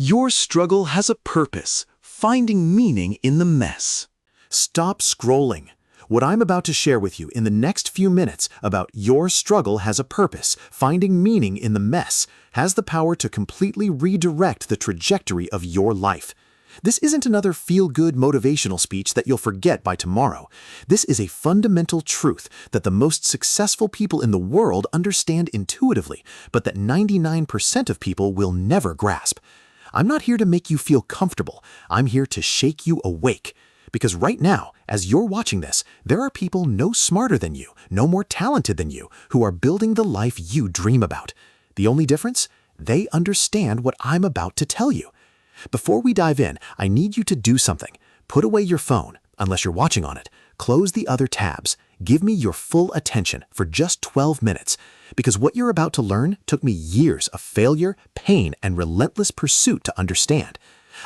Your struggle has a purpose, finding meaning in the mess. Stop scrolling. What I'm about to share with you in the next few minutes about your struggle has a purpose, finding meaning in the mess, has the power to completely redirect the trajectory of your life. This isn't another feel-good motivational speech that you'll forget by tomorrow. This is a fundamental truth that the most successful people in the world understand intuitively, but that 99% of people will never grasp. I'm not here to make you feel comfortable. I'm here to shake you awake. Because right now, as you're watching this, there are people no smarter than you, no more talented than you, who are building the life you dream about. The only difference? They understand what I'm about to tell you. Before we dive in, I need you to do something. Put away your phone, unless you're watching on it. Close the other tabs. Give me your full attention for just 12 minutes. Because what you're about to learn took me years of failure, pain, and relentless pursuit to understand.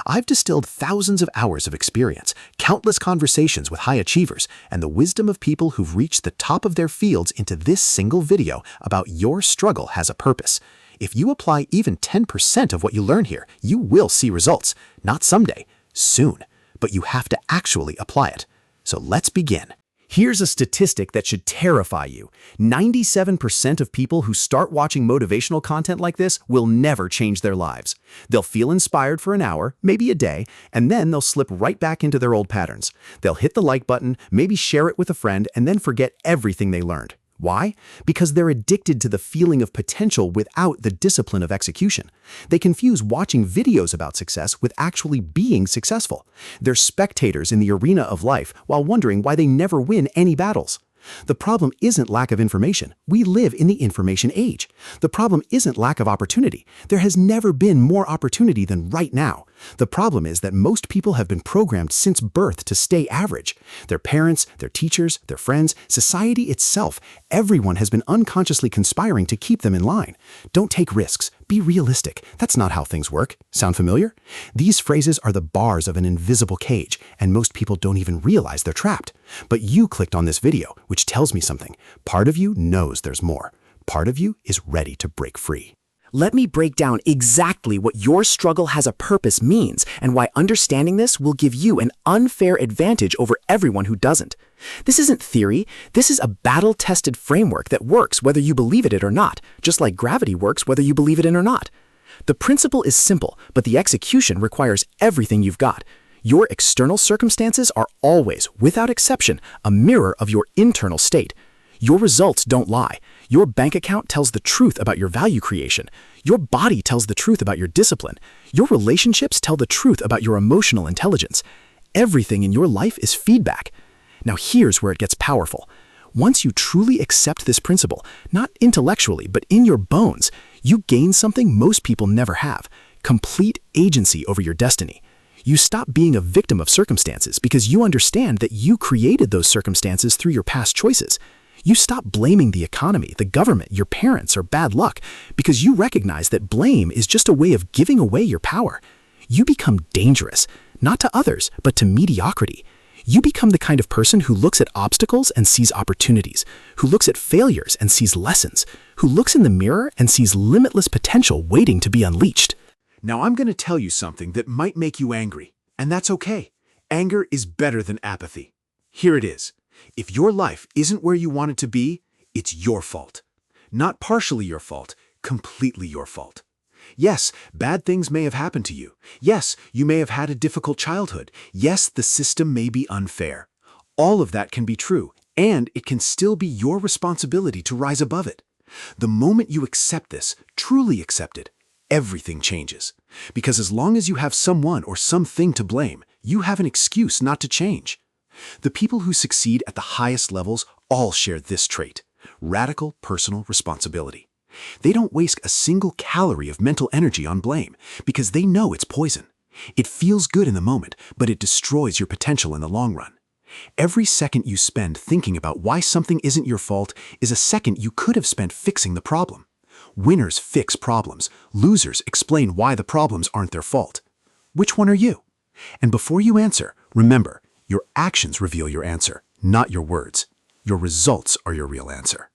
I've distilled thousands of hours of experience, countless conversations with high achievers, and the wisdom of people who've reached the top of their fields into this single video about your struggle has a purpose. If you apply even 10% of what you learn here, you will see results. Not someday, soon. But you have to actually apply it. So let's begin. Here's a statistic that should terrify you. 97% of people who start watching motivational content like this will never change their lives. They'll feel inspired for an hour, maybe a day, and then they'll slip right back into their old patterns. They'll hit the like button, maybe share it with a friend, and then forget everything they learned. Why? Because they're addicted to the feeling of potential without the discipline of execution. They confuse watching videos about success with actually being successful. They're spectators in the arena of life while wondering why they never win any battles. The problem isn't lack of information. We live in the information age. The problem isn't lack of opportunity. There has never been more opportunity than right now. The problem is that most people have been programmed since birth to stay average. Their parents, their teachers, their friends, society itself, everyone has been unconsciously conspiring to keep them in line. Don't take risks. Be realistic. That's not how things work. Sound familiar? These phrases are the bars of an invisible cage, and most people don't even realize they're trapped. But you clicked on this video, which tells me something. Part of you knows there's more. Part of you is ready to break free. Let me break down exactly what your struggle has a purpose means and why understanding this will give you an unfair advantage over everyone who doesn't. This isn't theory. This is a battle-tested framework that works whether you believe it or not, just like gravity works whether you believe it or not. The principle is simple, but the execution requires everything you've got. Your external circumstances are always, without exception, a mirror of your internal state. Your results don't lie. Your bank account tells the truth about your value creation. Your body tells the truth about your discipline. Your relationships tell the truth about your emotional intelligence. Everything in your life is feedback. Now here's where it gets powerful. Once you truly accept this principle, not intellectually, but in your bones, you gain something most people never have: complete agency over your destiny. You stop being a victim of circumstances because you understand that you created those circumstances through your past choices. You stop blaming the economy, the government, your parents, or bad luck because you recognize that blame is just a way of giving away your power. You become dangerous, not to others, but to mediocrity. You become the kind of person who looks at obstacles and sees opportunities, who looks at failures and sees lessons, who looks in the mirror and sees limitless potential waiting to be unleashed. Now I'm going to tell you something that might make you angry, and that's okay. Anger is better than apathy. Here it is. If your life isn't where you want it to be, it's your fault. Not partially your fault, completely your fault. Yes, bad things may have happened to you. Yes, you may have had a difficult childhood. Yes, the system may be unfair. All of that can be true, and it can still be your responsibility to rise above it. The moment you accept this, truly accept it, everything changes. Because as long as you have someone or something to blame, you have an excuse not to change. The people who succeed at the highest levels all share this trait: radical personal responsibility. They don't waste a single calorie of mental energy on blame because they know it's poison. It feels good in the moment, but it destroys your potential in the long run. Every second you spend thinking about why something isn't your fault is a second you could have spent fixing the problem. Winners fix problems. Losers explain why the problems aren't their fault. Which one are you? And before you answer, remember, your actions reveal your answer, not your words. Your results are your real answer.